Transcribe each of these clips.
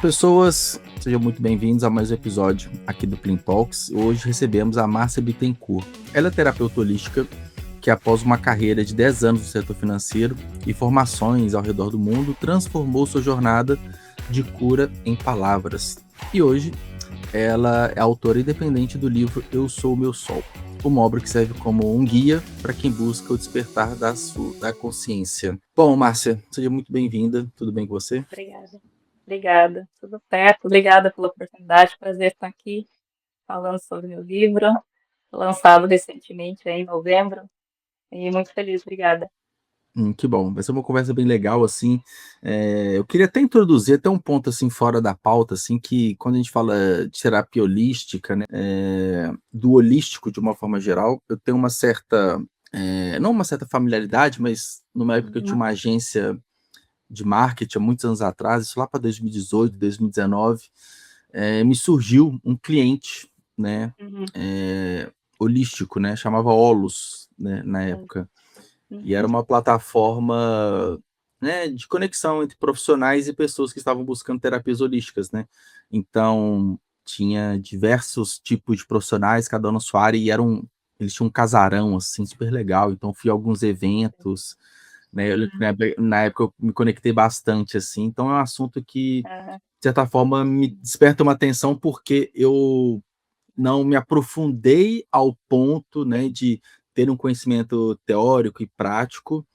pessoas! Sejam muito bem-vindos a mais um episódio aqui do Plim Talks. Hoje recebemos a Márcia Bittencourt. Ela é terapeuta holística que, após uma carreira de 10 anos no setor financeiro e formações ao redor do mundo, transformou sua jornada de cura em palavras. E hoje, ela é autora independente do livro Eu Sou o Meu Sol, uma obra que serve como um guia para quem busca o despertar da consciência. Bom, Márcia, seja muito bem-vinda. Tudo bem com você? Obrigada, tudo certo. Obrigada pela oportunidade, prazer estar aqui falando sobre meu livro, lançado recentemente aí, em novembro, e muito feliz, obrigada. Que bom, vai ser uma conversa bem legal, assim. Eu queria até introduzir até um ponto, assim, fora da pauta, assim, que quando a gente fala de terapia holística, né, do holístico de uma forma geral, eu tenho uma certa, não uma certa familiaridade, mas numa época eu tinha uma agência de marketing, há muitos anos atrás, isso lá para 2018, 2019, me surgiu um cliente, né, Uhum, holístico, né, chamava Olus, né, na época. E era uhum, uma plataforma, né, de conexão entre profissionais e pessoas que estavam buscando terapias holísticas, né. Então, tinha diversos tipos de profissionais, cada um na sua área, e eles tinham um casarão, assim, super legal. Então fui a alguns eventos, né, eu lembro que uhum, na época eu me conectei bastante, assim. Então é um assunto que, aham, de certa forma, me desperta uma atenção, porque eu não me aprofundei ao ponto, né, de ter um conhecimento teórico e prático,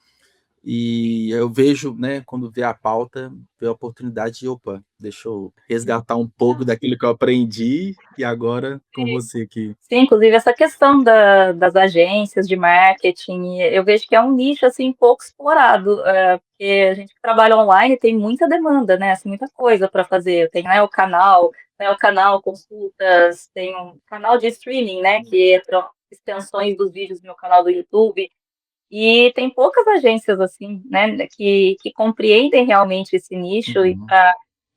sim. e eu vejo, né, quando vê a pauta, vê a oportunidade de: "Opa, deixa eu resgatar um pouco Ah, daquilo que eu aprendi, e agora com você aqui". sim, inclusive essa questão das agências de marketing, eu vejo que é um nicho assim pouco explorado, porque a gente que trabalha online tem muita demanda, né? Assim, muita coisa para fazer. Tem, né, o canal consultas, tem um canal de streaming, né, que são extensões dos vídeos do meu canal do YouTube. E tem poucas agências assim, né, que compreendem realmente esse nicho e Uhum,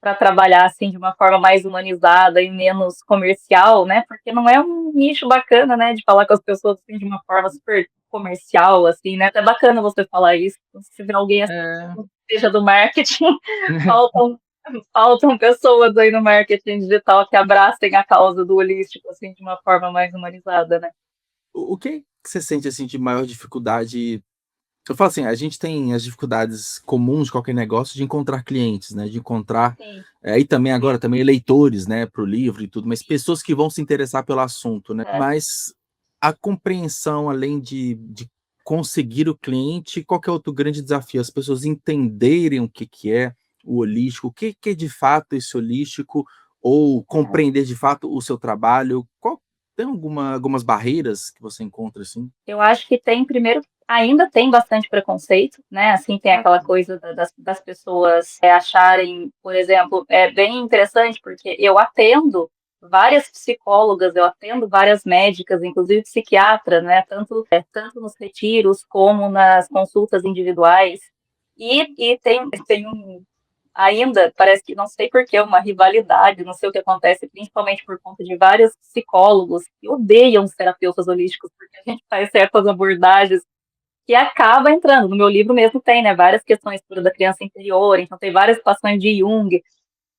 para trabalhar assim de uma forma mais humanizada e menos comercial, né? Porque não é um nicho bacana, né, de falar com as pessoas assim de uma forma super comercial assim, né? É bacana você falar isso. Se vê alguém assim, é. que seja do marketing, faltam faltam pessoas aí no marketing digital que abracem a causa do holístico assim de uma forma mais humanizada, né? O que você sente, assim, de maior dificuldade? Eu falo assim, a gente tem as dificuldades comuns de qualquer negócio de encontrar clientes, né, de encontrar, Sim, e também sim, agora também leitores, né, para o livro e tudo, mas pessoas que vão se interessar pelo assunto, né. é. Mas a compreensão, além de conseguir o cliente, qual que é outro grande desafio? As pessoas entenderem o que que é o holístico, o que que é de fato esse holístico, ou compreender de fato o seu trabalho. Qual tem algumas barreiras que você encontra, assim? Eu acho que tem, primeiro, ainda tem bastante preconceito, né? Assim, tem aquela coisa das pessoas acharem, por exemplo, é bem interessante porque eu atendo várias psicólogas, eu atendo várias médicas, inclusive psiquiatra, né? Tanto nos retiros como nas consultas individuais. E tem ainda, parece que não sei por que, uma rivalidade, não sei o que acontece, principalmente por conta de vários psicólogos que odeiam os terapeutas holísticos, porque a gente faz certas abordagens que acaba entrando. No meu livro mesmo tem, né, várias questões da criança interior, então tem várias situações de Jung,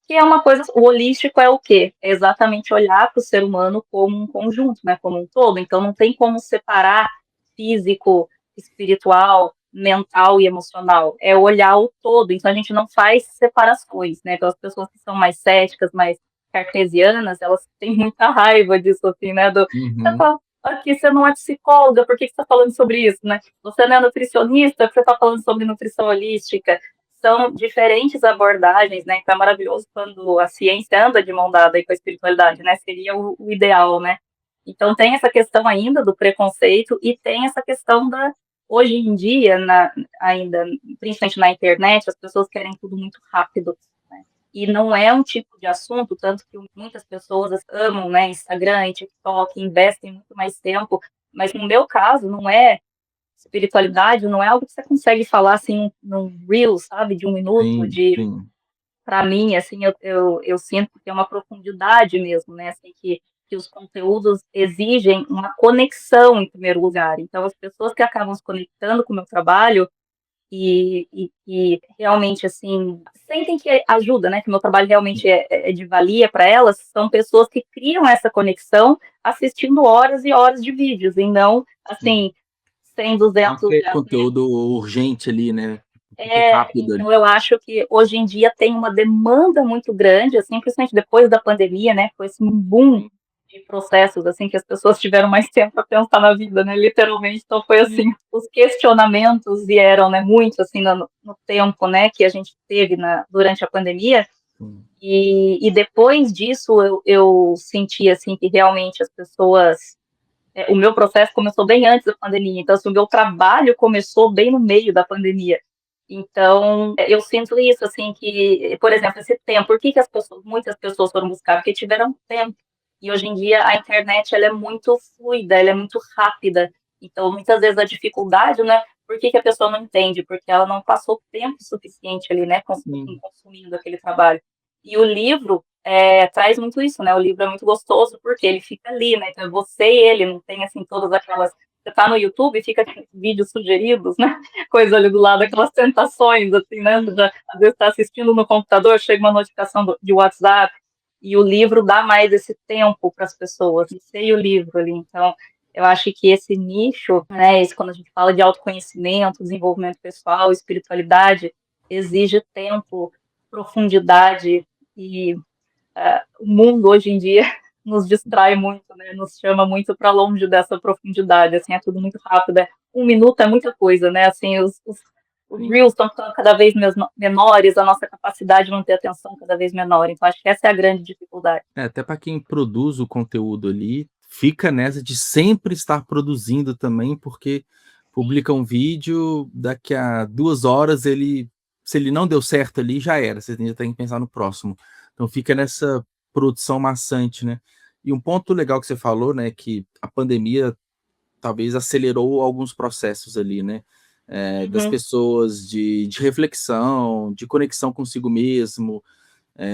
que é uma coisa, o holístico é o quê? É exatamente olhar para o ser humano como um conjunto, né, como um todo, então não tem como separar físico, espiritual, mental e emocional, é olhar o todo, então a gente não faz separações, né, pelas pessoas que são mais céticas, mais cartesianas, elas têm muita raiva disso, assim, né, você Uhum. tá aqui, você não é psicóloga, por que você está falando sobre isso, né, você não é nutricionista, você está falando sobre nutrição holística, são diferentes abordagens, né? Então é maravilhoso quando a ciência anda de mão dada aí com a espiritualidade, né? Seria o ideal, né? Então tem essa questão ainda do preconceito e tem essa questão hoje em dia, ainda, principalmente na internet, as pessoas querem tudo muito rápido, né? E não é um tipo de assunto, tanto que muitas pessoas amam, né, Instagram e TikTok, investem muito mais tempo, mas no meu caso não é espiritualidade, não é algo que você consegue falar assim num reel, sabe, de 1 minuto, Sim, sim. para mim, assim, eu sinto que tem uma profundidade mesmo, né, assim, que os conteúdos exigem uma conexão em primeiro lugar. Então, as pessoas que acabam se conectando com o meu trabalho, e realmente, assim, sentem que ajuda, né? Que o meu trabalho realmente é de valia para elas, são pessoas que criam essa conexão assistindo horas e horas de vídeos, e não, Sim. assim, 100, Não 200. ter conteúdo urgente ali, né, muito rápido ali. Então eu acho que hoje em dia tem uma demanda muito grande, assim, principalmente depois da pandemia, né? Foi assim, um boom Sim, de processos, assim, que as pessoas tiveram mais tempo para pensar na vida, né? Literalmente, então foi assim, os questionamentos vieram, né? Muito assim no tempo, né? Que a gente teve durante a pandemia. sim. E depois disso eu senti assim que realmente as pessoas o meu processo começou bem antes da pandemia, então assim, o meu trabalho começou bem no meio da pandemia. Então, eu sinto isso, assim, que, por exemplo, esse tempo, por que que muitas pessoas foram buscar? Porque tiveram tempo. E hoje em dia a internet, ela é muito fluida, ela é muito rápida. Então, muitas vezes a dificuldade, né? Por que que a pessoa não entende? Porque ela não passou tempo suficiente ali, né, Sim. consumindo aquele trabalho. E o livro, traz muito isso, né? O livro é muito gostoso porque ele fica ali, né? Então é você e ele, não tem assim todas aquelas. Você tá no YouTube e fica vídeos sugeridos, né? Coisa ali do lado, aquelas tentações, assim, né? Você já, às vezes está assistindo no computador, chega uma notificação de WhatsApp, e o livro dá mais esse tempo para as pessoas, você e o livro ali. Então, eu acho que esse nicho, né? Esse, quando a gente fala de autoconhecimento, desenvolvimento pessoal, espiritualidade, exige tempo, profundidade e o mundo hoje em dia nos distrai muito, né? Nos chama muito para longe dessa profundidade, assim, é tudo muito rápido. Um minuto é muita coisa, né? Assim, os Sim. reels estão ficando cada vez menores, a nossa capacidade de manter a atenção cada vez menor. Então, acho que essa é a grande dificuldade. Até para quem produz o conteúdo ali, fica nessa de sempre estar produzindo também, porque publica um vídeo, daqui a 2 horas ele se ele não deu certo ali, já era, você ainda tem que pensar no próximo. Então fica nessa produção maçante, né. E um ponto legal que você falou, né, que a pandemia talvez acelerou alguns processos ali, né, das Uhum, pessoas de reflexão, de conexão consigo mesmo,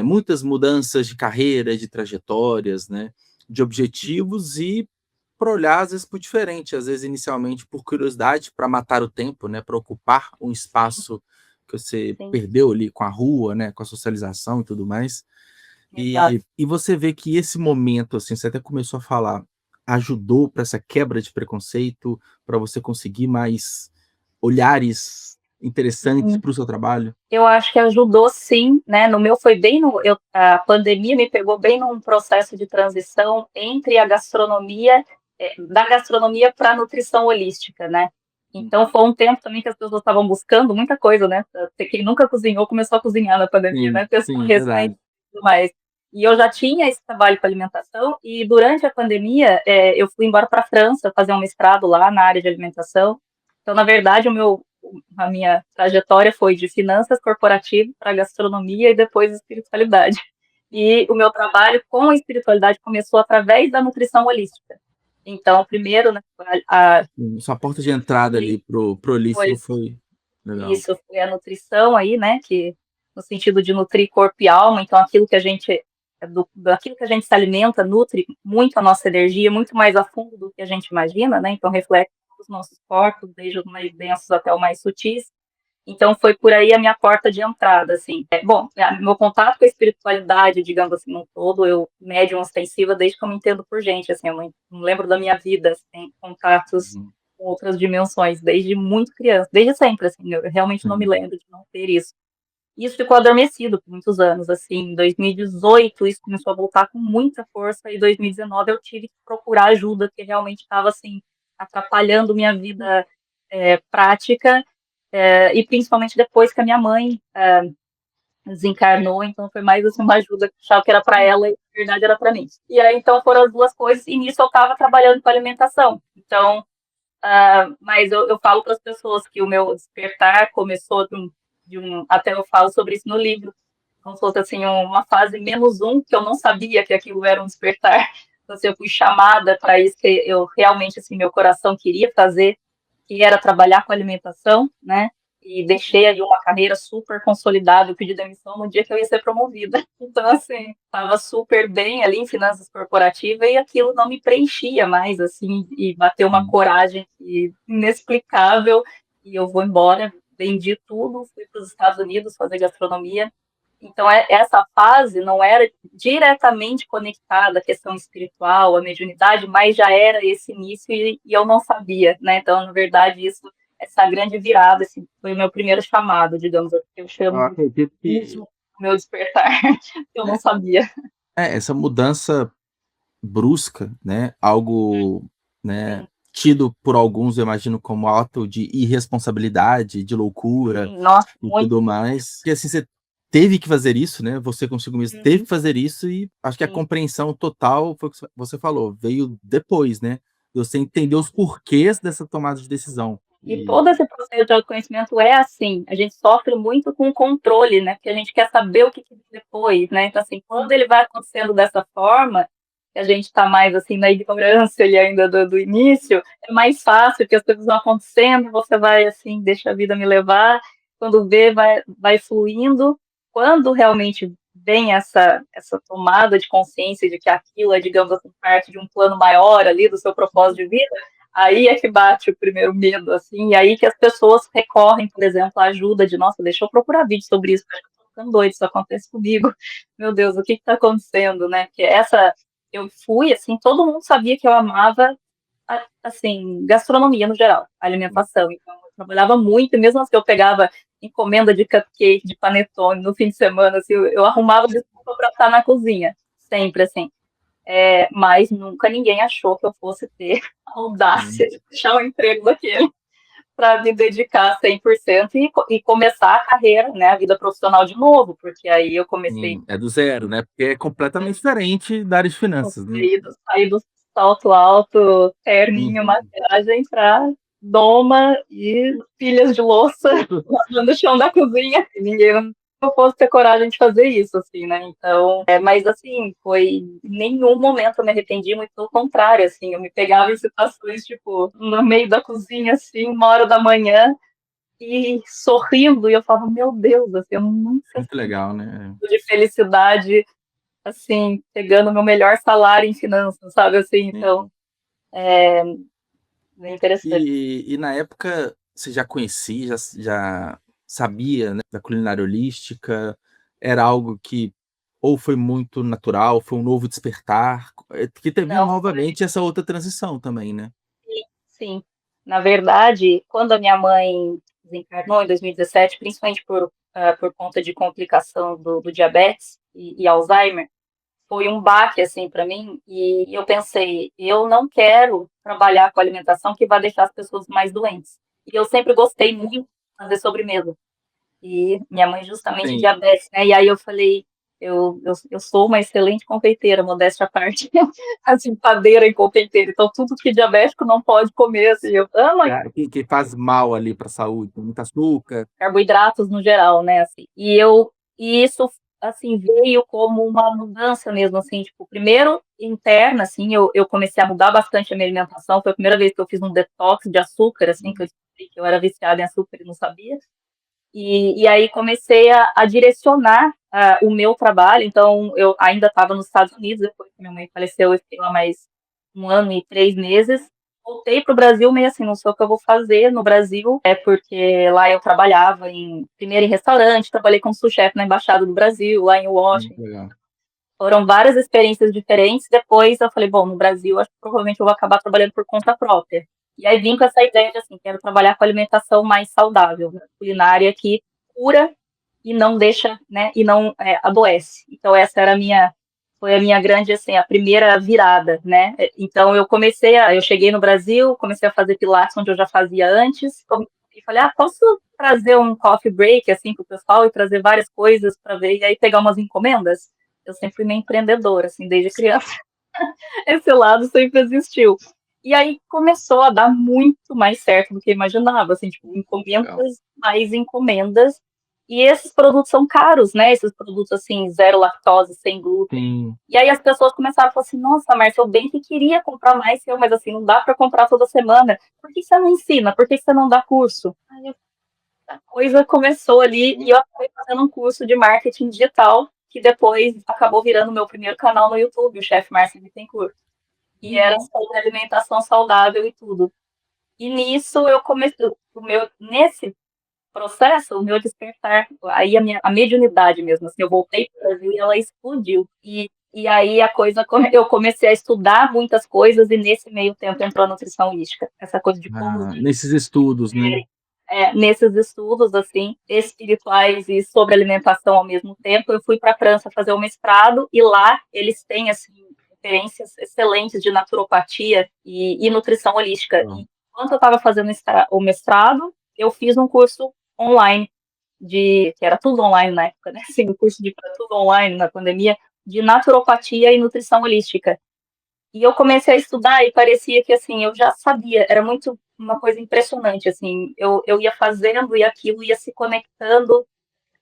muitas mudanças de carreira, de trajetórias, né, de objetivos e para olhar às vezes por diferente, às vezes inicialmente por curiosidade, para matar o tempo, né, para ocupar um espaço que você sim, perdeu ali com a rua, né, com a socialização e tudo mais. exato. E você vê que esse momento, assim, você até começou a falar, ajudou para essa quebra de preconceito, para você conseguir mais olhares interessantes para o seu trabalho? Eu acho que ajudou sim, né? No meu foi bem a pandemia me pegou bem num processo de transição entre a gastronomia, da gastronomia para a nutrição holística, né? Então foi um tempo também que as pessoas estavam buscando muita coisa, né? Quem nunca cozinhou começou a cozinhar na pandemia, Sim, né? Pessoa sim, recente verdade. e tudo mais. E eu já tinha esse trabalho com alimentação e durante a pandemia eu fui embora para a França fazer um mestrado lá na área de alimentação. Então, na verdade, a minha trajetória foi de finanças corporativas para gastronomia e depois espiritualidade. E o meu trabalho com a espiritualidade começou através da nutrição holística. Então, primeiro, né, Sua porta de entrada nutri, ali pro holístico foi foi legal. isso, foi a nutrição aí, né, que no sentido de nutrir corpo e alma, então aquilo que a gente daquilo que a gente se alimenta nutre muito a nossa energia, muito mais a fundo do que a gente imagina, né? Então reflete os nossos corpos, desde os mais densos até os mais sutis. Então foi por aí a minha porta de entrada, assim. Bom, meu contato com a espiritualidade, digamos assim, no todo, eu médium ostensiva desde que eu me entendo por gente, assim, eu não lembro da minha vida sem contatos Uhum, com outras dimensões, desde muito criança, desde sempre, assim, eu realmente não me sim. lembro de não ter isso. Isso ficou adormecido por muitos anos, assim, em 2018 isso começou a voltar com muita força e em 2019 eu tive que procurar ajuda, porque realmente estava, assim, atrapalhando minha vida prática, e principalmente depois que a minha mãe desencarnou, então foi mais assim, uma ajuda que eu achava que era para ela e na verdade era para mim. E aí então foram as duas coisas, e nisso eu estava trabalhando com alimentação. Então, mas eu falo para as pessoas que o meu despertar começou até eu falo sobre isso no livro, como se fosse assim, uma fase menos um, que eu não sabia que aquilo era um despertar. Então, assim, eu fui chamada para isso que eu realmente, assim, meu coração queria fazer, que era trabalhar com alimentação, né? E deixei ali uma carreira super consolidada, eu pedi demissão no dia que eu ia ser promovida. Então, assim, estava super bem ali em finanças corporativas e aquilo não me preenchia mais, assim, e bateu uma Sim. coragem inexplicável e eu vou embora. vendi tudo, fui para os Estados Unidos fazer gastronomia. Então, essa fase não era diretamente conectada à questão espiritual, à mediunidade, mas já era esse início e eu não sabia, né? Então, na verdade, essa grande virada, assim, foi o meu primeiro chamado, digamos assim, eu Eu chamo acredito que mesmo o meu despertar, eu não sabia. essa mudança brusca, né, algo, né, Sim, tido por alguns, eu imagino, como ato de irresponsabilidade, de loucura sim, nossa, e muito. tudo mais. E assim, você teve que fazer isso, né, você consigo mesmo teve Uhum, que fazer isso e acho que a sim. compreensão total foi o que você falou, veio depois, né, de você entender os porquês dessa tomada de decisão. E E todo esse processo de autoconhecimento é assim, a gente sofre muito com o controle, né, porque a gente quer saber o que vem depois, né, então assim, quando ele vai acontecendo dessa forma, que a gente está mais assim na ignorância ali ainda do início, é mais fácil, porque as coisas vão acontecendo, você vai assim, deixa a vida me levar, quando vê, vai fluindo, quando realmente vem essa tomada de consciência de que aquilo é, digamos assim, parte de um plano maior ali, do seu propósito de vida, aí é que bate o primeiro medo, assim, e aí que as pessoas recorrem, por exemplo, à ajuda de, nossa, deixa eu procurar vídeo sobre isso, porque eu tô ficando doido, isso acontece comigo, meu Deus, o que que tá acontecendo, né? Porque eu fui, assim, todo mundo sabia que eu amava, assim, gastronomia no geral, alimentação, então eu trabalhava muito, e mesmo assim eu pegava encomenda de cupcake, de panetone no fim de semana, assim, eu arrumava desculpa pra estar na cozinha, sempre, assim. Mas nunca ninguém achou que eu fosse ter a audácia de deixar o emprego daquele para me dedicar 100% e começar a carreira, né, a vida profissional de novo, porque aí eu comecei é do zero, né, porque é completamente diferente da área de a finanças, né. sair do salto alto, terninho, Uhum. maquiagem, para doma e pilhas de louça lavando o chão da cozinha. E ninguém não fosse ter coragem de fazer isso, assim, né? Então, mas assim, foi em nenhum momento eu me arrependi, muito pelo contrário, assim, eu me pegava em situações, tipo, no meio da cozinha, assim, 1 hora da manhã, e sorrindo, e eu falava, meu Deus, assim, eu nunca Muito legal, né. de felicidade, assim, pegando o meu melhor salário em finanças, sabe, assim, então, Sim. bem interessante. E na época você já conhecia, já sabia, né, da culinária holística? Era algo que ou foi muito natural, foi um novo despertar? Que teve Não, novamente essa outra transição também, né? sim, sim. Na verdade, quando a minha mãe desencarnou em 2017, principalmente por conta de complicação do diabetes e Alzheimer, foi um baque, assim, para mim, e eu pensei: "Eu não quero trabalhar com alimentação que vai deixar as pessoas mais doentes". E eu sempre gostei muito de fazer sobremesa. E minha mãe justamente Sim. diabetes, né, e aí eu falei: "Eu sou uma excelente confeiteira, modéstia à parte, assim, padeira e confeiteira, então tudo que diabético não pode comer, assim, eu amo Que faz mal ali para a saúde, muito açúcar. carboidratos no geral, né, assim. E isso, assim, veio como uma mudança mesmo, assim, tipo, primeiro interna, assim, eu comecei a mudar bastante a minha alimentação, foi a primeira vez que eu fiz um detox de açúcar, assim, que eu descobri que eu era viciada em açúcar e não sabia. E aí comecei a direcionar o meu trabalho. Então, eu ainda estava nos Estados Unidos, depois que minha mãe faleceu, eu fiquei lá mais 1 ano e 3 meses. Voltei para o Brasil meio assim, não sei o que eu vou fazer no Brasil, porque lá eu trabalhava primeiro em restaurante, trabalhei como sous-chefe na Embaixada do Brasil, lá em Muito Washington. legal. Foram várias experiências diferentes. Depois eu falei, bom, no Brasil, acho que provavelmente eu vou acabar trabalhando por conta própria. E aí vim com essa ideia de assim, quero trabalhar com alimentação mais saudável, né? Culinária que cura e não deixa, né, e não adoece. Então essa foi a minha grande, assim, a primeira virada, né? Então eu cheguei no Brasil, comecei a fazer pilates onde eu já fazia antes, e falei, posso trazer um coffee break, assim, pro pessoal e trazer várias coisas para ver, e aí pegar umas encomendas? Eu sempre fui meio empreendedora, assim, desde criança. Esse lado sempre existiu. E aí começou a dar muito mais certo do que eu imaginava, assim, tipo, Legal. encomendas, mais encomendas. E esses produtos são caros, né? Esses produtos, assim, zero lactose, sem glúten. Sim. E aí as pessoas começaram a falar assim, nossa, Márcia, eu bem que queria comprar mais seu, mas assim, não dá para comprar toda semana. Por que você não ensina? Por que você não dá curso? A coisa começou ali e eu acabei fazendo um curso de marketing digital, que depois acabou virando meu primeiro canal no YouTube, o Chefe Márcia Bittencourt. E era sobre alimentação saudável e tudo. E nisso eu comecei, nesse processo, o meu despertar, aí a mediunidade mesmo, assim, eu voltei para o Brasil e ela explodiu. E aí eu comecei a estudar muitas coisas e nesse meio tempo entrou a nutrição holística, essa coisa de como os Nesses estudos, né? nesses estudos assim espirituais e sobre alimentação ao mesmo tempo, eu fui para a França fazer o mestrado e lá eles têm assim referências excelentes de naturopatia e nutrição holística. E enquanto eu estava fazendo o mestrado, eu fiz um curso online que era tudo online na época, né? Assim, o curso de tudo online na pandemia de naturopatia e nutrição holística. E eu comecei a estudar e parecia que, assim, eu já sabia, era muito uma coisa impressionante, assim, eu ia fazendo e aquilo ia se conectando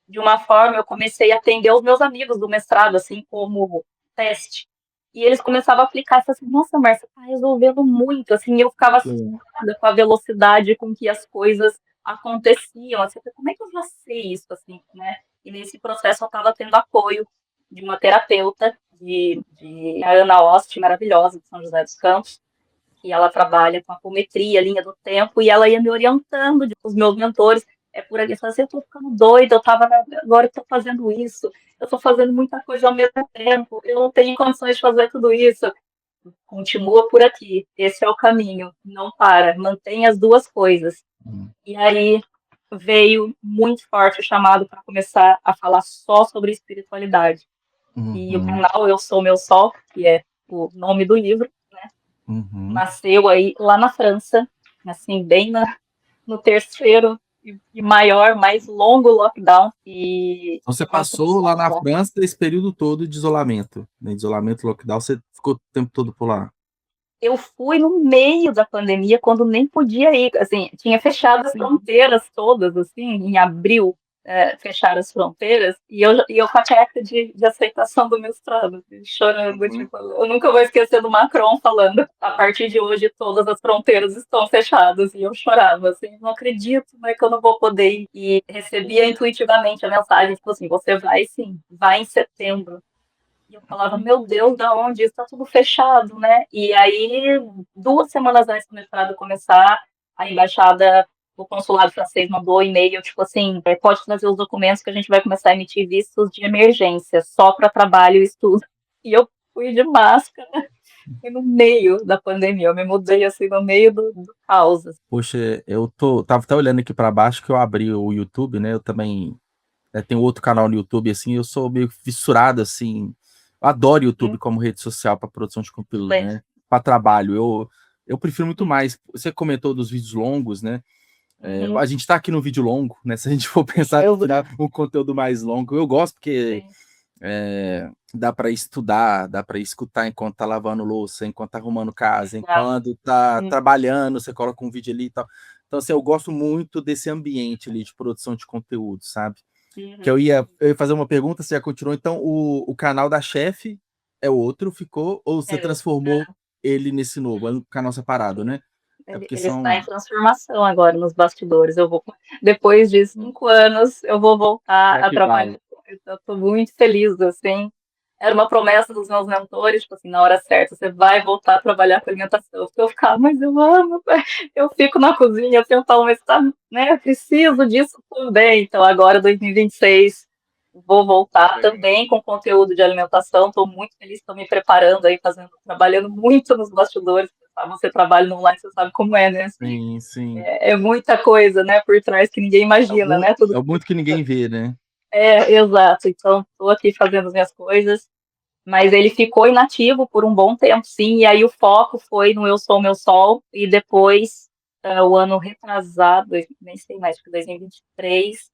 de uma forma, eu comecei a atender os meus amigos do mestrado, assim, como teste. E eles começavam a aplicar, assim, nossa, Márcia, tá resolvendo muito, assim, eu ficava assustada com a velocidade com que as coisas aconteciam, assim, como é que eu já sei isso, assim, né? E nesse processo eu estava tendo apoio de uma terapeuta, de a Ana Ost, maravilhosa, de São José dos Campos, que ela trabalha com apometria, linha do tempo, e ela ia me orientando, os meus mentores, por ali, eu falei assim, eu tô ficando doida, agora eu tô fazendo isso, eu tô fazendo muita coisa ao mesmo tempo, eu não tenho condições de fazer tudo isso. Continua por aqui, esse é o caminho, não para, mantém as duas coisas. E aí veio muito forte o chamado para começar a falar só sobre espiritualidade. E o canal Eu Sou Meu Sol, que é o nome do livro, nasceu aí lá na França, assim, bem no terceiro e maior, mais longo lockdown. Então você passou lá na França esse período todo de isolamento, né? De isolamento, lockdown, você ficou o tempo todo por lá? Eu fui no meio da pandemia, quando nem podia ir, assim, tinha fechado as fronteiras todas, assim, em abril, fecharam as fronteiras, e eu com a carta de aceitação do mestrado, assim, chorando, tipo, eu nunca vou esquecer do Macron falando, a partir de hoje todas as fronteiras estão fechadas, e eu chorava, assim, não acredito, né, que eu não vou poder ir, e recebia intuitivamente a mensagem, tipo assim, você vai sim, vai em setembro. E eu falava, meu Deus, da onde? Isso tá tudo fechado, né? E aí, 2 semanas antes do mestrado começar, a embaixada, o consulado francês mandou e-mail, tipo assim, pode trazer os documentos que a gente vai começar a emitir vistos de emergência, só para trabalho e estudo. E eu fui de máscara, e no meio da pandemia, eu me mudei assim, no meio do caos. Assim. Poxa, tava até olhando aqui para baixo que eu abri o YouTube, né? Eu também tenho outro canal no YouTube, assim, eu sou meio fissurado, assim, eu adoro YouTube como rede social para produção de conteúdo, né? Para trabalho, eu prefiro muito mais. Você comentou dos vídeos longos, né? A gente tá aqui no vídeo longo, né? Se a gente for pensar em tirar um conteúdo mais longo, eu gosto porque dá para estudar, dá para escutar enquanto tá lavando louça, enquanto tá arrumando casa, enquanto tá trabalhando, você coloca um vídeo ali e tal. Então, assim, eu gosto muito desse ambiente ali de produção de conteúdo, sabe? Que eu ia fazer uma pergunta, você já continuou. Então, o canal da chefe é outro, ficou? Ou você transformou ele nesse novo? É um canal separado, né? Ele está em transformação agora nos bastidores. Depois de 5 anos, eu vou voltar a trabalhar. Eu estou muito feliz, assim. Era uma promessa dos meus mentores, tipo assim, na hora certa, você vai voltar a trabalhar com alimentação. Eu ficava, mas eu amo, eu fico na cozinha, eu falo, mas tá, né, eu preciso disso também. Então, agora, 2026, vou voltar também com conteúdo de alimentação. Estou muito feliz, estou me preparando aí, trabalhando muito nos bastidores. Você trabalha no online, você sabe como é, né? Sim, sim. É muita coisa, né, por trás que ninguém imagina, né? É muito que ninguém vê, né? Exato. Então, estou aqui fazendo as minhas coisas, mas ele ficou inativo por um bom tempo, sim, e aí o foco foi no Eu Sou Meu Sol, e depois, o ano retrasado, nem sei mais, acho que 2023,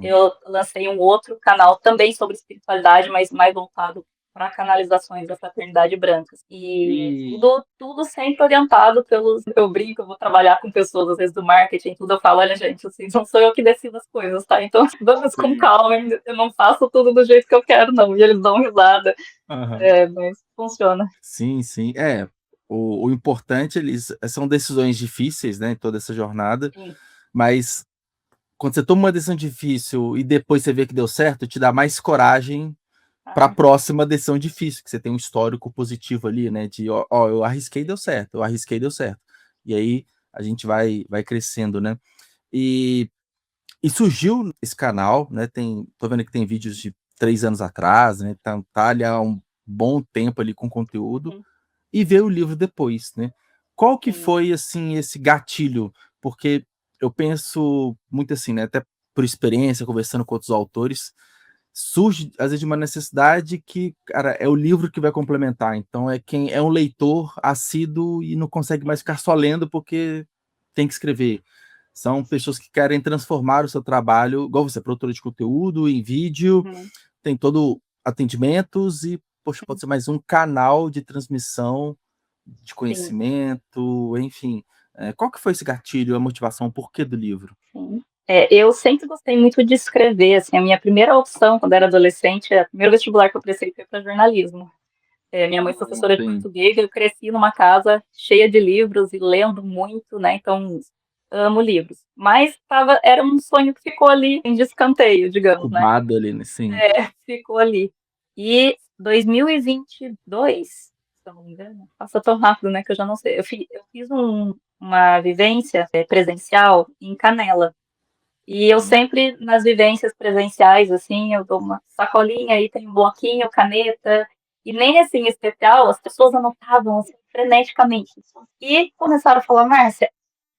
eu lancei um outro canal também sobre espiritualidade, mas mais voltado para canalizações da fraternidade branca. E tudo sempre orientado pelos. Eu brinco, eu vou trabalhar com pessoas, às vezes, do marketing, tudo. Eu falo, olha, gente, assim, não sou eu que decido as coisas, tá? Então, vamos com calma, eu não faço tudo do jeito que eu quero, não. E eles dão risada. Mas funciona. Sim, sim. O importante, são decisões difíceis, né, em toda essa jornada, mas quando você toma uma decisão difícil e depois você vê que deu certo, te dá mais coragem para a próxima decisão difícil, que você tem um histórico positivo ali, né, de, eu arrisquei, deu certo, eu arrisquei, deu certo. E aí a gente vai crescendo, né? E E surgiu esse canal, né? Tô vendo que tem vídeos de 3 anos atrás, né? Tá ali há um bom tempo ali com conteúdo, Sim, e veio o livro depois, né? Qual que sim, foi, assim, esse gatilho? Porque eu penso muito assim, né? Até por experiência, conversando com outros autores, surge, às vezes, de uma necessidade que, cara, é o livro que vai complementar. Então, é quem é um leitor assíduo e não consegue mais ficar só lendo porque tem que escrever. São pessoas que querem transformar o seu trabalho, igual você, produtora de conteúdo, em vídeo, uhum, tem todo atendimentos e, poxa, pode sim, ser mais um canal de transmissão de sim, conhecimento, enfim. Qual que foi esse gatilho, a motivação, o porquê do livro? sim. Eu sempre gostei muito de escrever, assim, a minha primeira opção quando era adolescente, o primeiro vestibular que eu prestei foi para jornalismo. Minha mãe é professora de Sim. português, eu cresci numa casa cheia de livros e lendo muito, né? Então, amo livros. Mas era um sonho que ficou ali em descanteio, digamos, né? Incubado ali, né? Sim. Ficou ali. E 2022, se eu não me engano, passa tão rápido, né, que eu já não sei. Eu fiz uma vivência presencial em Canela. E eu sempre, nas vivências presenciais, assim, eu dou uma sacolinha e tem um bloquinho, caneta, e nem assim em especial, as pessoas anotavam assim, freneticamente. E começaram a falar, Márcia,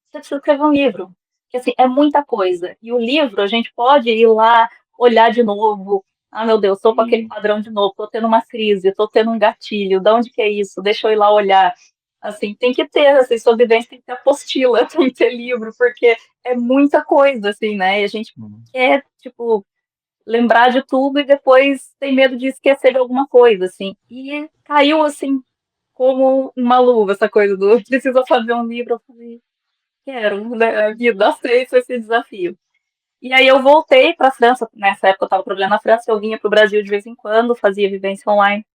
você precisa escrever um livro. Porque assim, é muita coisa. E o livro, a gente pode ir lá, olhar de novo. Ah, meu Deus, estou com aquele Sim. padrão de novo, estou tendo uma crise, estou tendo um gatilho, de onde que é isso? Deixa eu ir lá olhar. Assim, tem que ter, assim, sobrevivência tem que ter apostila, tem que ter livro, porque é muita coisa, assim, né? E a gente Hum. quer, tipo, lembrar de tudo e depois tem medo de esquecer de alguma coisa, assim. E caiu, assim, como uma luva, essa coisa do precisa fazer um livro. Eu falei, quero, né? A vida aceita esse desafio. E aí eu voltei para a França, nessa época eu estava trabalhando na França, eu vinha para o Brasil de vez em quando, fazia vivência online,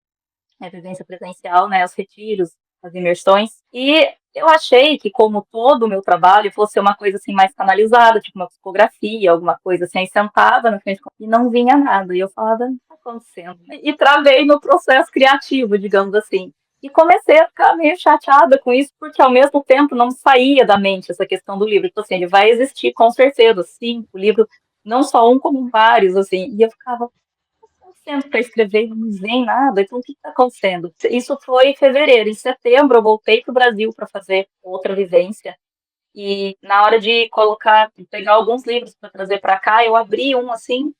vivência presencial, né, os retiros, as imersões. E eu achei que, como todo o meu trabalho, fosse uma coisa assim mais canalizada, tipo uma psicografia, alguma coisa assim, aí sentava na frente e não vinha nada. E eu falava, o que está acontecendo? E travei no processo criativo, digamos assim. E comecei a ficar meio chateada com isso, porque ao mesmo tempo não saía da mente essa questão do livro. Então, assim, ele vai existir com certeza, sim, o livro, não só um, como vários, assim. E eu ficava, acontecendo para escrever e não vem nada, então o que está acontecendo? Isso foi em fevereiro. Em setembro eu voltei para o Brasil para fazer outra vivência. E na hora de colocar, pegar alguns livros para trazer para cá, eu abri um assim,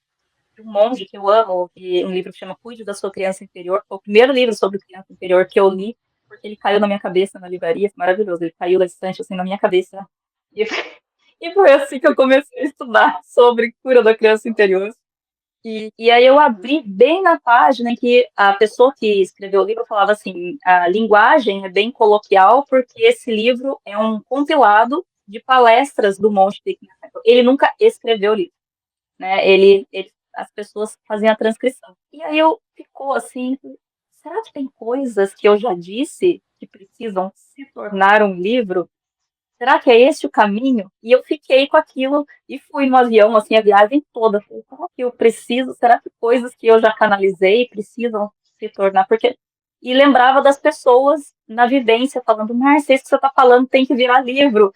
de um monge que eu amo, um livro que chama Cuide da Sua Criança Interior. Foi o primeiro livro sobre criança interior que eu li, porque ele caiu na minha cabeça na livraria, maravilhoso. Ele caiu da estante assim na minha cabeça. E, e foi assim que eu comecei a estudar sobre cura da criança interior. E aí eu abri bem na página em que a pessoa que escreveu o livro falava assim, a linguagem é bem coloquial porque esse livro é um compilado de palestras do Monge Thich Nhat Hanh. Ele nunca escreveu o livro, né? As pessoas faziam a transcrição. E aí eu ficou assim, será que tem coisas que eu já disse que precisam se tornar um livro? Será que é esse o caminho? E eu fiquei com aquilo e fui no avião, assim, a viagem toda. Falei, será que eu preciso? Será que coisas que eu já canalizei precisam se tornar? Porque... E lembrava das pessoas na vivência falando, Márcia, isso que você está falando tem que virar livro.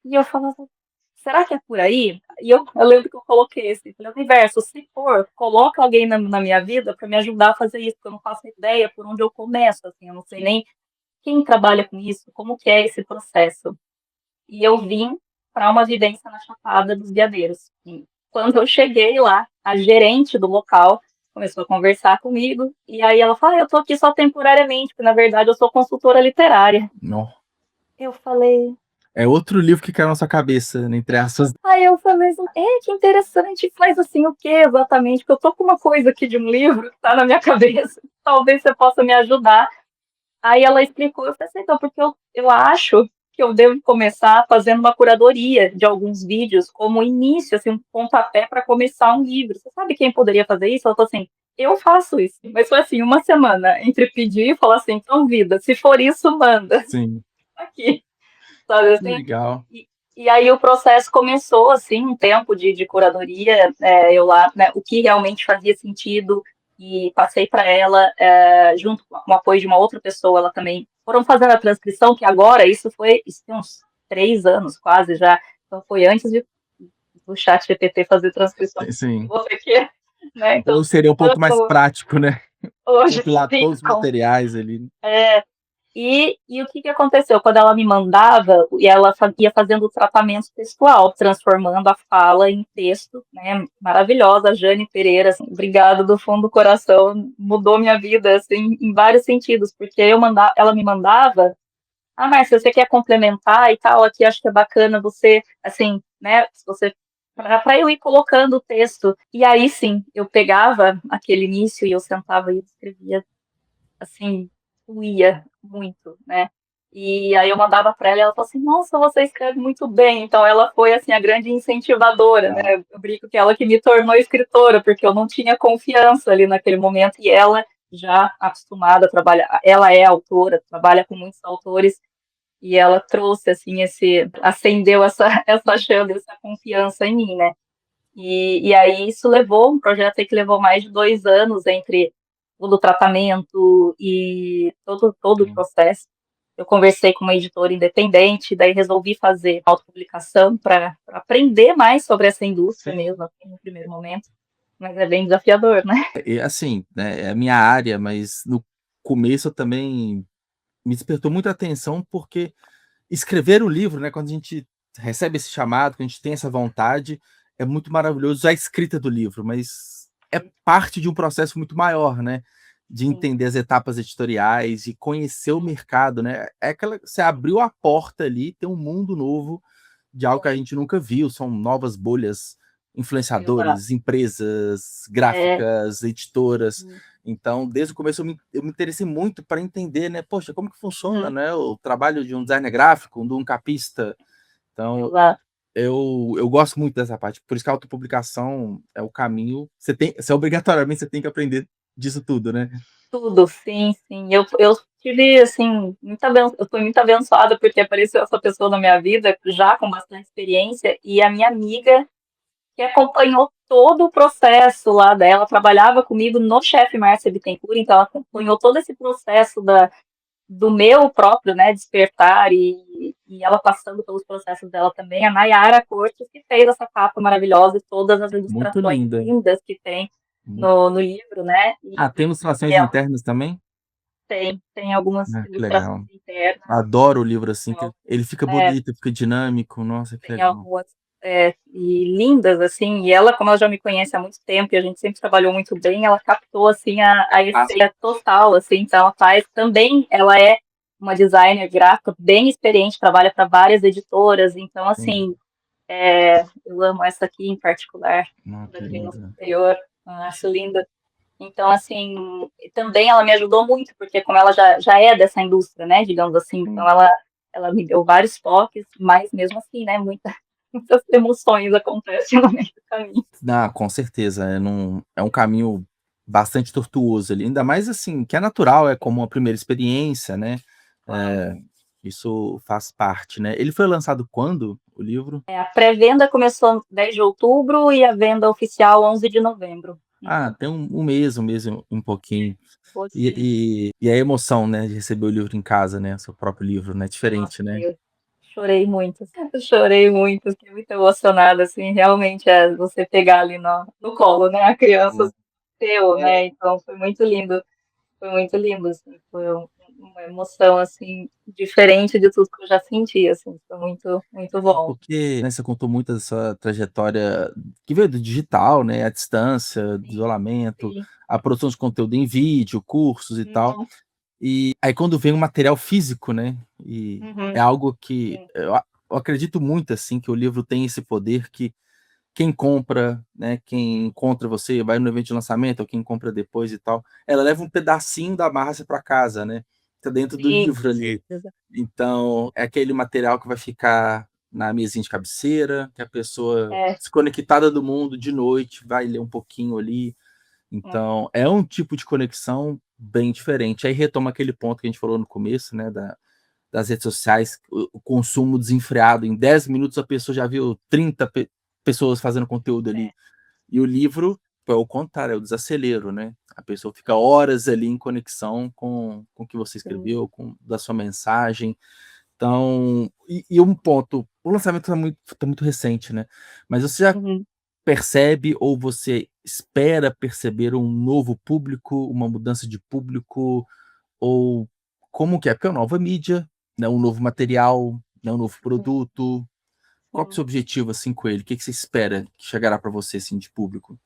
E eu falava, será que é por aí? E eu lembro que eu coloquei esse, falei, universo, se for, coloca alguém na minha vida para me ajudar a fazer isso, porque eu não faço ideia por onde eu começo, assim, eu não sei nem quem trabalha com isso, como que é esse processo. E eu vim para uma vivência na Chapada dos Veadeiros. E quando eu cheguei lá, a gerente do local começou a conversar comigo, e aí ela falou, eu estou aqui só temporariamente, porque na verdade eu sou consultora literária. Não. Eu falei, É outro livro que caiu na sua cabeça, né, entre aspas. aí eu falei, que interessante, mas assim, o que exatamente? Porque eu tô com uma coisa aqui de um livro que tá na minha cabeça, talvez você possa me ajudar. Aí ela explicou, eu falei assim, então, porque eu acho que eu devo começar fazendo uma curadoria de alguns vídeos como início, assim, um pontapé para começar um livro. Você sabe quem poderia fazer isso? Ela falou assim, eu faço isso. Mas foi assim, uma semana entre pedir e falar assim, então, vida, se for isso, manda Sim, aqui, sabe que assim? legal. E aí o processo começou, assim, um tempo de curadoria, eu lá, né, o que realmente fazia sentido, e passei para ela, junto com o apoio de uma outra pessoa, ela também foram fazendo a transcrição, que agora, isso tem uns 3 anos quase já, então foi antes de o chat GPT fazer transcrições que Sim. você quer, né? Então, Ou seria um pouco mais prático, né? hoje Compilar sim, todos os materiais ali. é, e o que que aconteceu? Quando ela me mandava, e ela ia fazendo o tratamento textual, transformando a fala em texto, né? Maravilhosa, a Jane Pereira, assim, obrigada do fundo do coração, mudou minha vida, assim, em vários sentidos, porque ela me mandava, Márcia, você quer complementar e tal, aqui acho que é bacana você, assim, né, se você para eu ir colocando o texto. E aí sim, eu pegava aquele início e eu sentava e escrevia assim, fluía muito, né? E aí eu mandava para ela e ela falou assim, nossa, você escreve muito bem. Então ela foi assim a grande incentivadora, né? Eu brinco que ela que me tornou escritora, porque eu não tinha confiança ali naquele momento e ela já acostumada a trabalhar, ela é autora, trabalha com muitos autores e ela trouxe assim acendeu essa chama, essa confiança em mim, né? E aí isso levou um projeto aí que levou mais de 2 anos entre todo o tratamento e todo o Sim. processo. Eu conversei com uma editora independente, daí resolvi fazer autopublicação para aprender mais sobre essa indústria Sim. mesmo, assim, no primeiro momento. Mas é bem desafiador, né? E assim, né, é a minha área, mas no começo eu também me despertou muita atenção, porque escrever o livro, né, quando a gente recebe esse chamado, quando a gente tem essa vontade, é muito maravilhoso a escrita do livro, mas é parte de um processo muito maior, né, de Sim, entender as etapas editoriais, de conhecer o mercado, né, é aquela você abriu a porta ali, tem um mundo novo de algo que a gente nunca viu, são novas bolhas, exato. influenciadores, empresas É, gráficas, editoras. Então, desde o começo eu me interessei muito para entender, né, poxa, como que funciona, uhum, né, o trabalho de um designer gráfico, de um capista. Então, exato. eu gosto muito dessa parte, por isso que a autopublicação é o caminho, você obrigatoriamente você tem que aprender disso tudo, né. Tudo, sim, sim. Eu tive, assim, eu fui muito abençoada porque apareceu essa pessoa na minha vida já com bastante experiência e a minha amiga que acompanhou todo o processo lá dela, trabalhava comigo no Chefe Márcia Bittencourt, então ela acompanhou todo esse processo do meu próprio, né, despertar e ela passando pelos processos dela também, a Nayara Cortes, que fez essa capa maravilhosa e todas as Muito ilustrações linda. lindas que tem Mu no livro, né, tem e ilustrações ela internas também? tem algumas Ah, que ilustrações legal. internas, Adoro o livro assim, que então, ele fica é, bonito, fica dinâmico, nossa, que tem legal. algumas e lindas, assim, e ela, como ela já me conhece há muito tempo e a gente sempre trabalhou muito bem, ela captou, assim, a essência total, assim, então ela faz também, ela é uma designer gráfica bem experiente, trabalha para várias editoras, então, Sim. assim, eu amo essa aqui em particular, Ah, da que Criança linda. Superior, eu acho linda. Então, assim, também ela me ajudou muito, porque como ela já é dessa indústria, né, digamos assim, então Sim. ela me deu vários toques, mas mesmo assim, né, muitas emoções acontecem no meio do caminho. Ah, com certeza, é um caminho bastante tortuoso ali, ainda mais assim, que é natural, é como uma primeira experiência, né, Claro. isso faz parte, né. Ele foi lançado quando, o livro? A pré-venda começou 10 de outubro e a venda oficial 11 de novembro. Tem um mês e um pouquinho. Pouquinho. E a emoção, né, de receber o livro em casa, né, seu próprio livro, né, Nossa, diferente, né. eu chorei muito, fiquei muito emocionada, assim, realmente é você pegar ali no colo, né, a criança Hum. seu, né, então foi muito lindo, assim, uma emoção, assim, diferente de tudo que eu já senti, assim, foi muito, muito bom. Porque, né, você contou muito da sua trajetória que veio do digital, né, a distância, do Sim, isolamento, sim. a produção de conteúdo em vídeo, cursos e tal. Uhum, E aí quando vem um material físico, né, e é uhum, algo que sim, eu acredito muito, assim, que o livro tem esse poder que quem compra, né, quem encontra você, vai no evento de lançamento ou quem compra depois e tal, ela leva um pedacinho da Márcia para casa, né, tá dentro do sim, livro ali. exa Então, é aquele material que vai ficar na mesinha de cabeceira, que a pessoa é, desconectada do mundo de noite vai ler um pouquinho ali. é, Então, é um tipo de conexão bem diferente. Aí retoma aquele ponto que a gente falou no começo, né, das redes sociais, o consumo desenfreado. Em 10 minutos a pessoa já viu 30 pessoas fazendo conteúdo ali. é, E o livro é o contrário, é o desacelero, né? A pessoa fica horas ali em conexão com o que você sim, escreveu, com da sua mensagem. Então, um ponto o lançamento tá muito recente, né, mas você já Uhum. percebe ou você espera perceber um novo público, uma mudança de público, ou como que é? Porque é uma nova mídia, né, um novo material, né, um novo Sim, produto. Qual que é o sim. seu objetivo, assim, com ele? O que que você espera que chegará para você, assim, de público?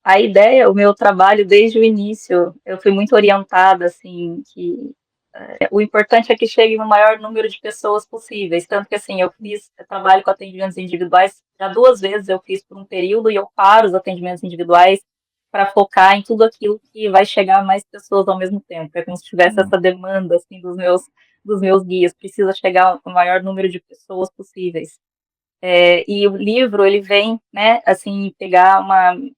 A ideia, o meu trabalho desde o início, eu fui muito orientada, assim, que o importante é que chegue no maior número de pessoas possíveis. Tanto que, assim, eu trabalho com atendimentos individuais, já 2 vezes eu fiz por um período e eu paro os atendimentos individuais para focar em tudo aquilo que vai chegar a mais pessoas ao mesmo tempo. É como se tivesse Hum, essa demanda, assim, dos meus guias. Precisa chegar ao maior número de pessoas possíveis. E o livro, ele vem, né, assim, pegar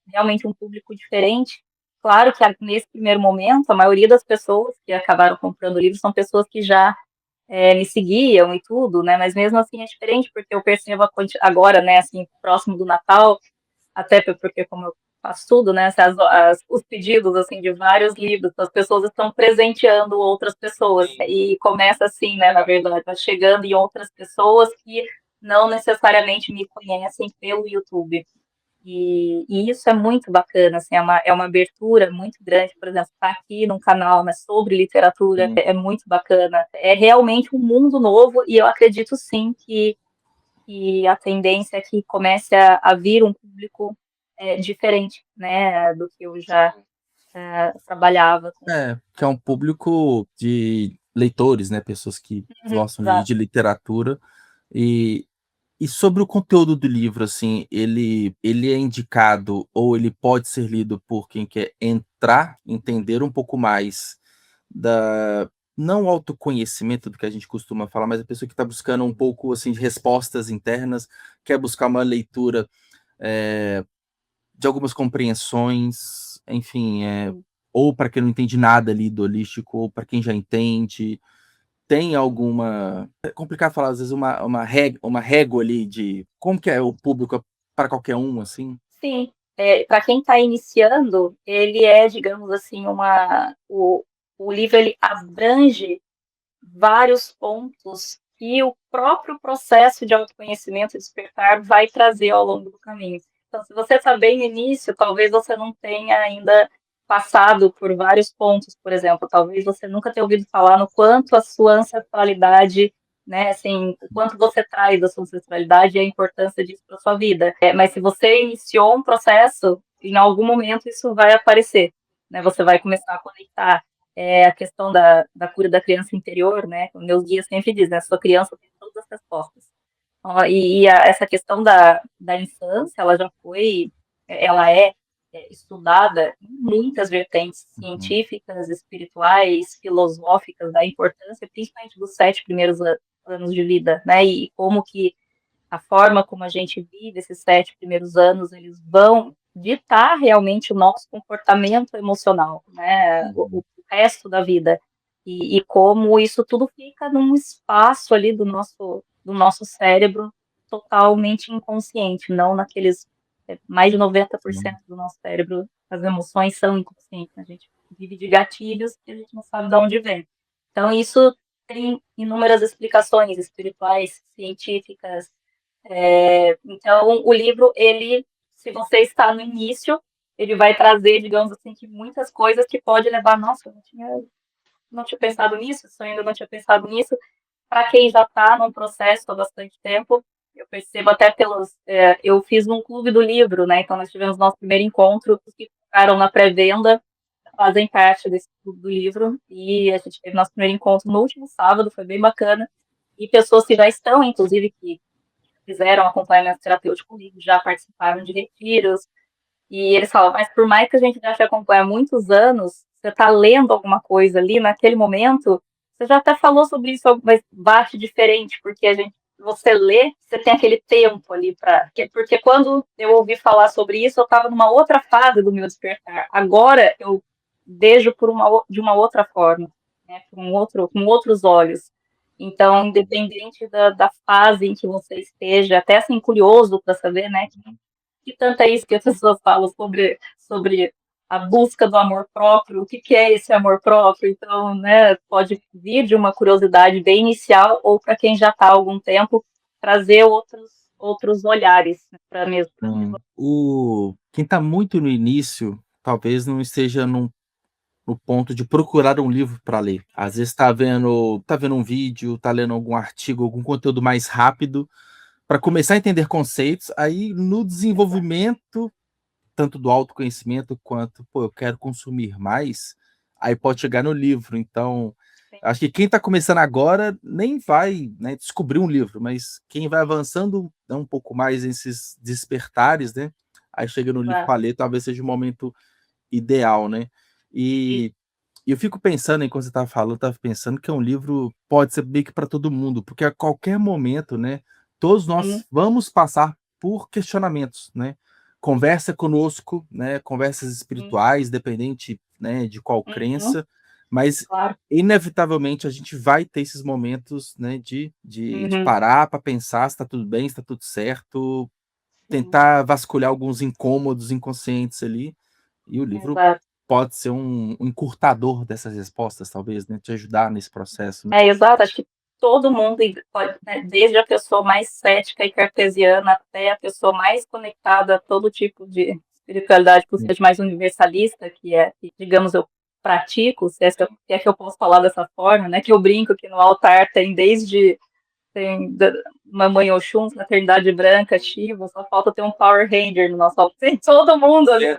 realmente um público diferente. Claro que nesse primeiro momento, a maioria das pessoas que acabaram comprando o livro são pessoas que já me seguiam e tudo, né, mas mesmo assim é diferente, porque eu percebo agora, né, assim, próximo do Natal, até porque como eu faço tudo, né, os pedidos, assim, de vários livros, as pessoas estão presenteando outras pessoas, e começa assim, né, na verdade, tá chegando em outras pessoas que não necessariamente me conhecem pelo YouTube. E isso é muito bacana, assim, é uma abertura muito grande, por exemplo, estar aqui num canal, né, sobre literatura, sim. é muito bacana. É realmente um mundo novo e eu acredito sim que a tendência é que comece a vir um público diferente, né, do que eu já trabalhava com. É, que é um público de leitores, né, pessoas que Uhum, gostam de exato. literatura. E sobre o conteúdo do livro, assim, ele é indicado ou ele pode ser lido por quem quer entrar, entender um pouco mais da não autoconhecimento do que a gente costuma falar, mas a pessoa que está buscando um pouco, assim, de respostas internas, quer buscar uma leitura, eh, de algumas compreensões, enfim, ou para quem não entende nada ali do holístico, ou para quem já entende. Tem alguma é complicado falar, às vezes, uma régua ali de como que é o público para qualquer um, assim? Sim, para quem está iniciando, ele é, digamos assim, o livro ele abrange vários pontos que o próprio processo de autoconhecimento e despertar vai trazer ao longo do caminho. Então, se você está bem no início, talvez você não tenha ainda passado por vários pontos, por exemplo, talvez você nunca tenha ouvido falar no quanto a sua ancestralidade, né, assim, o quanto você traz da sua ancestralidade e a importância disso para sua vida. Mas se você iniciou um processo, em algum momento isso vai aparecer, né, você vai começar a conectar a questão da cura da criança interior, né? Meus guias sempre dizem, né? Sua criança tem todas as respostas. Ó, essa questão da infância, ela é estudada em muitas vertentes Uhum, científicas, espirituais, filosóficas, da importância, principalmente dos 7 primeiros anos de vida, né? E como que a forma como a gente vive esses 7 primeiros anos, eles vão ditar realmente o nosso comportamento emocional, né? O uhum, resto da vida. E como isso tudo fica num espaço ali do nosso cérebro totalmente inconsciente, não naqueles mais de 90% sim. do nosso cérebro, as emoções são inconscientes, a gente vive de gatilhos que a gente não sabe de onde vem. Então, isso tem inúmeras explicações espirituais, científicas, então, o livro, se você está no início, ele vai trazer, digamos assim, que muitas coisas que pode levar, nossa, eu não tinha pensado nisso, isso ainda não tinha pensado nisso. Para quem já está num processo há bastante tempo, eu percebo até eu fiz num clube do livro, né? Então, nós tivemos nosso primeiro encontro, os que ficaram na pré-venda fazem parte desse clube do livro, e a gente teve nosso primeiro encontro no último sábado, foi bem bacana. E pessoas que já estão, inclusive, que fizeram acompanhamento terapêutico comigo, já participaram de retiros, e eles falam, mas por mais que a gente já te acompanhe há muitos anos, você está lendo alguma coisa ali naquele momento, você já até falou sobre isso, mas bate diferente, porque você lê, você tem aquele tempo ali porque quando eu ouvi falar sobre isso, eu estava numa outra fase do meu despertar. Agora eu vejo de uma outra forma, né, com outros olhos. Então, independente da fase em que você esteja, até assim, curioso para saber, né, que tanto é isso que as pessoas falam sobre a busca do amor próprio, o que é esse amor próprio. Então, né, pode vir de uma curiosidade bem inicial ou para quem já está há algum tempo, trazer outros olhares, né, para mesmo. Quem está muito no início, talvez não esteja no ponto de procurar um livro para ler. Às vezes tá vendo um vídeo, tá lendo algum artigo, algum conteúdo mais rápido, para começar a entender conceitos, aí no desenvolvimento, tanto do autoconhecimento quanto, pô, eu quero consumir mais, aí pode chegar no livro. Então, Sim, acho que quem está começando agora nem vai, né, descobrir um livro, mas quem vai avançando, né, um pouco mais nesses despertares, né, aí chega no livro exato. para ler, talvez seja o momento ideal, né. E E eu fico pensando, enquanto você estava falando, eu estava pensando que é um livro pode ser meio que para todo mundo, porque a qualquer momento, né, todos uhum, nós vamos passar por questionamentos, né. Conversa conosco, né, conversas uhum, espirituais, independente, né, de qual uhum, crença, mas claro. inevitavelmente a gente vai ter esses momentos, né, de Uhum, parar para pensar se está tudo bem, se está tudo certo, sim, tentar vasculhar alguns incômodos inconscientes ali, e o livro exato. pode ser um encurtador dessas respostas, talvez, né, te ajudar nesse processo, né. É, exato, acho que todo mundo pode, né, desde a pessoa mais cética e cartesiana até a pessoa mais conectada a todo tipo de espiritualidade que Sim, seja mais universalista, que, digamos, eu pratico, se é que eu posso falar dessa forma, né, que eu brinco que no altar tem Mamãe Oxum, Fraternidade Branca, Shiva, só falta ter um Power Ranger no nosso altar. Tem todo mundo ali,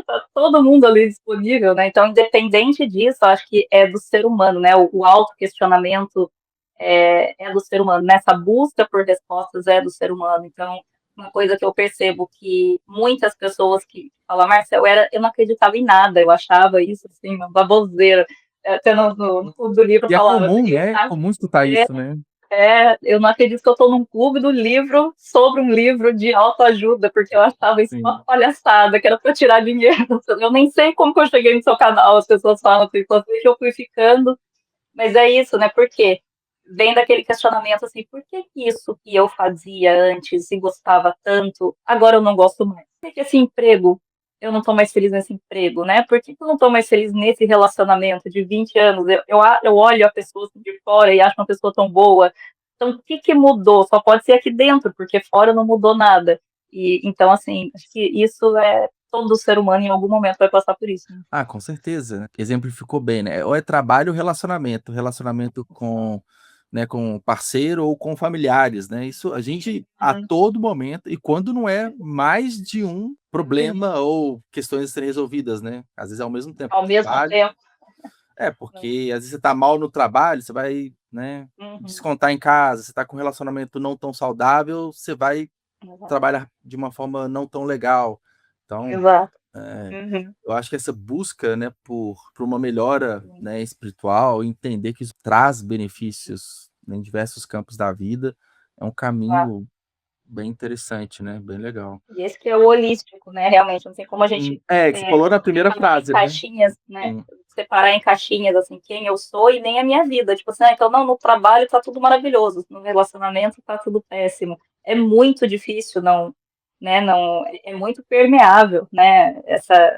tá todo mundo ali disponível, né? Então, independente disso, acho que é do ser humano, né? O autoquestionamento é do ser humano, né? Essa busca por respostas é do ser humano. Então, uma coisa que eu percebo que muitas pessoas que falam, Marcel, eu não acreditava em nada, eu achava isso, assim, uma baboseira. Até no clube do livro e é falava, comum, né, é comum escutar é, isso, né. eu não acredito que eu estou num clube do livro sobre um livro de autoajuda, porque eu achava isso uma Sim. palhaçada, que era para tirar dinheiro. Eu nem sei como que eu cheguei no seu canal, as pessoas falam assim, só sei que eu fui ficando, mas é isso, né? Por quê? Vem daquele questionamento assim, por que isso que eu fazia antes e gostava tanto, agora eu não gosto mais? Por que esse emprego, eu não estou mais feliz nesse emprego, né? Por que eu não estou mais feliz nesse relacionamento de 20 anos? Eu olho a pessoa assim de fora e acho uma pessoa tão boa. Então, o que mudou? Só pode ser aqui dentro, porque fora não mudou nada. E então, assim, acho que isso todo ser humano em algum momento vai passar por isso, né? Ah, com certeza, né. Exemplificou bem, né, ou é trabalho ou relacionamento, relacionamento com, né, com parceiro ou com familiares, né, isso a gente a Uhum. todo momento e quando não é mais de um problema ou questões a serem resolvidas, né, às vezes ao mesmo tempo, Ao mesmo trabalho tempo, né? porque às vezes você tá mal no trabalho, você vai, né, Uhum. descontar em casa, você tá com um relacionamento não tão saudável, você vai Exato. trabalhar de uma forma não tão legal. Então, Exato. eh, Uhum. eu acho que essa busca, né, por uma melhora, né, espiritual, entender que isso traz benefícios em diversos campos da vida, é um Exato. caminho bem interessante, né, bem legal. E esse que é o holístico, né, realmente, não tem como a gente, É, que você falou na primeira colocar em frase, né. caixinhas, né, Sim, separar em caixinhas, assim, quem eu sou e nem a minha vida, tipo assim: "Ah, então não, no trabalho tá tudo maravilhoso, no relacionamento tá tudo péssimo". É muito difícil não, né, não é muito permeável, né,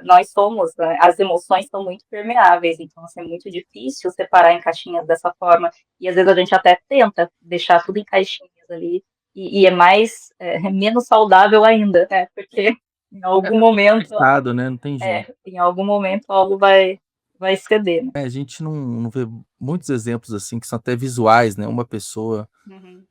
nós somos, né, as emoções são muito permeáveis, então, assim, é muito difícil separar em caixinhas dessa forma, e às vezes a gente até tenta deixar tudo em caixinhas ali, e é menos saudável ainda, né, porque em algum tá tudo momento conectado, né, não tem jeito. algo vai ceder, né. A gente não vê muitos exemplos, assim, que são até visuais, né, uma pessoa, Uhum.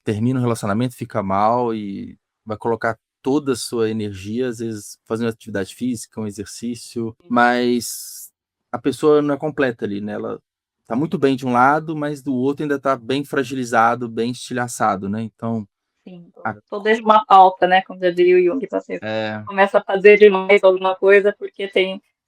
termina um relacionamento, fica mal e vai colocar toda a sua energia, às vezes fazendo atividade física, um exercício, mas a pessoa não é completa ali, né, ela tá muito bem de um lado, mas do outro ainda tá bem fragilizado, bem estilhaçado, né, então Sim, a tudo é uma falta, né, como já diria o Jung, então, assim, é, começa a fazer demais alguma coisa porque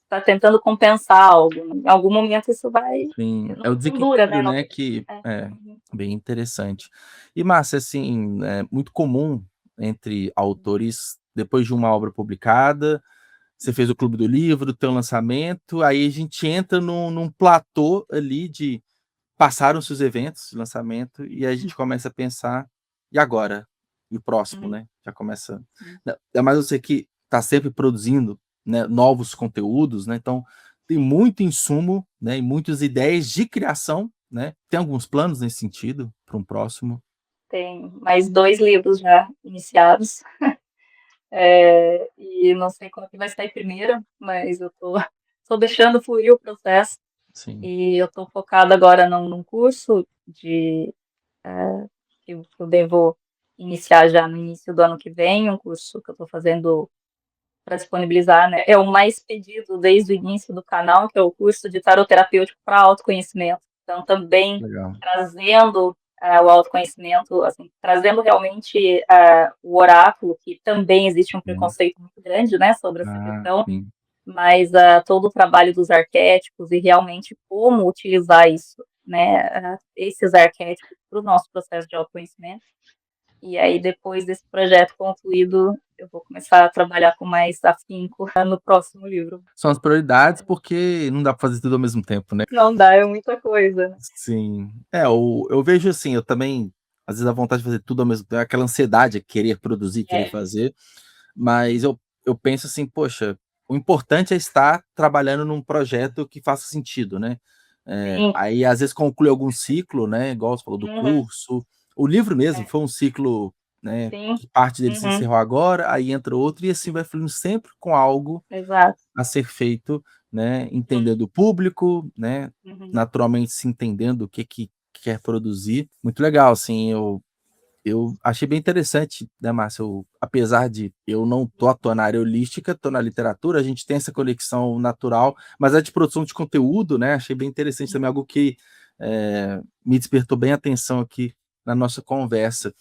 tá tentando compensar algo, em algum momento isso vai sim, é o não dura, né, desequilíbrio, não né, tem que uhum, bem interessante. E Márcia, assim, é muito comum entre autores, depois de uma obra publicada, você fez o clube do livro, tem um lançamento, aí a gente entra num platô ali de passaram-se os eventos de lançamento e aí a gente começa a pensar: "E agora? E o próximo?", uhum, né, já começa sim, ainda mais você que está sempre produzindo, né, novos conteúdos, né, então tem muito insumo, né, e muitas ideias de criação, né. Tem alguns planos nesse sentido para um próximo? Tem mais 2 livros já iniciados, e não sei qual que vai sair primeiro, mas eu tô deixando fluir o processo, Sim, e eu tô focada agora num curso de que eu devo iniciar já no início do ano que vem, um curso que eu tô fazendo para disponibilizar, né? É o mais pedido desde o início do canal, que é o curso de tarot terapêutico para autoconhecimento. Então, também legal. trazendo o autoconhecimento, assim, trazendo realmente o oráculo, que também existe um Sim. preconceito muito grande, né, sobre essa Ah, questão, sim. mas todo o trabalho dos arquétipos e realmente como utilizar isso, né, esses arquétipos para o nosso processo de autoconhecimento. E aí, depois desse projeto concluído, eu vou começar a trabalhar com mais afinco no próximo livro. São as prioridades, porque não dá pra fazer tudo ao mesmo tempo, né. Não dá, é muita coisa. Sim. É, eu vejo assim, eu também, às vezes, a vontade de fazer tudo ao mesmo tempo, aquela ansiedade, querer produzir, querer É, fazer, mas eu penso assim: "Poxa, o importante é estar trabalhando num projeto que faça sentido", né. sim. Aí, às vezes, conclui algum ciclo, né, igual você falou do Uhum, curso, o livro mesmo é, foi um ciclo, né, sim. que parte dele se Uhum, encerrou agora, aí entra outro e assim vai fluindo sempre com algo exato. a ser feito, né, Uhum, entendendo o público, né, uhum, naturalmente se entendendo o que que quer produzir. Muito legal, assim, eu achei bem interessante, né, Márcia, apesar de eu não tô atuando na área holística, tô na literatura, a gente tem essa conexão natural, mas a de produção de conteúdo, né, achei bem interessante também, uhum. algo que, me despertou bem a atenção aqui na nossa conversa.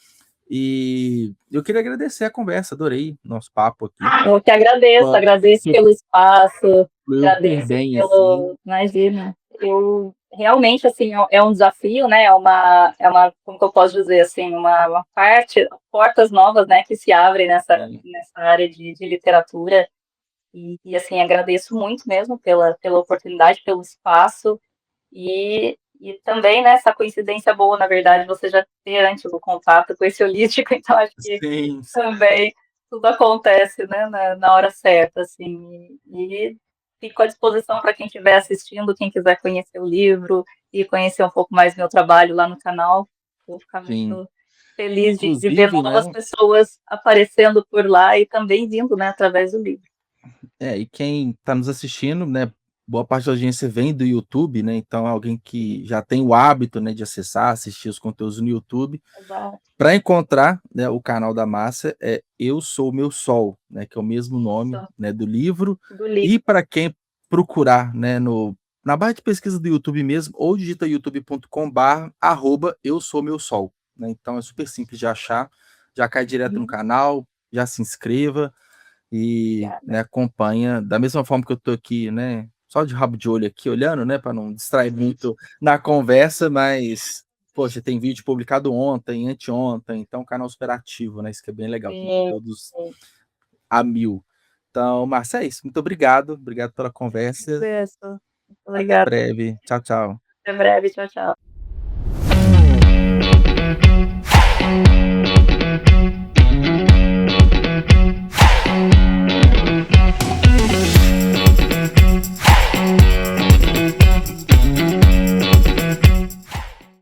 E eu queria agradecer a conversa, adorei nosso papo aqui. Eu que agradeço, agradeço pelo espaço, Fluiu super agradeço bem, assim. pelo. Imagina, eu realmente, assim, é um desafio, né? Como que eu posso dizer, assim, uma parte, portas novas, né, que se abrem nessa área de literatura. Assim, agradeço muito mesmo pela oportunidade, pelo espaço e também, né, essa coincidência boa, na verdade, você já ter antes o contato com esse holístico, então acho que Sim, também tudo acontece, né, na hora certa, assim, e fico à disposição para quem estiver assistindo, quem quiser conhecer o livro e conhecer um pouco mais meu trabalho lá no canal, vou ficar sim. muito feliz de ver Inclusive, novas né, pessoas aparecendo por lá e também vindo, né, através do livro. e quem está nos assistindo, né, boa parte da audiência vem do YouTube, né, então é alguém que já tem o hábito, né, de acessar, assistir os conteúdos no YouTube. Exato. Para encontrar, né, o canal da Márcia é Eu Sou Meu Sol, né, que é o mesmo nome, Isso, né, do livro. do livro. E para quem procurar, né, na barra de pesquisa do YouTube mesmo, ou digita youtube.com/arroba Eu Sou Meu Sol, né, então é super simples de achar, já cai direto no Uhum. canal, já se inscreva e, Obrigada. né, acompanha da mesma forma que eu tô aqui, né, só de rabo de olho aqui olhando, né, para não distrair muito na conversa, mas, poxa, tem vídeo publicado ontem, anteontem, então um canal super ativo, né, isso que é bem legal, tem Sim, conteúdos sim. a mil. Então, Márcia, é isso, muito obrigado, obrigado pela conversa, Agradeço. até Obrigada. breve, tchau, tchau. Até breve. Tchau, tchau.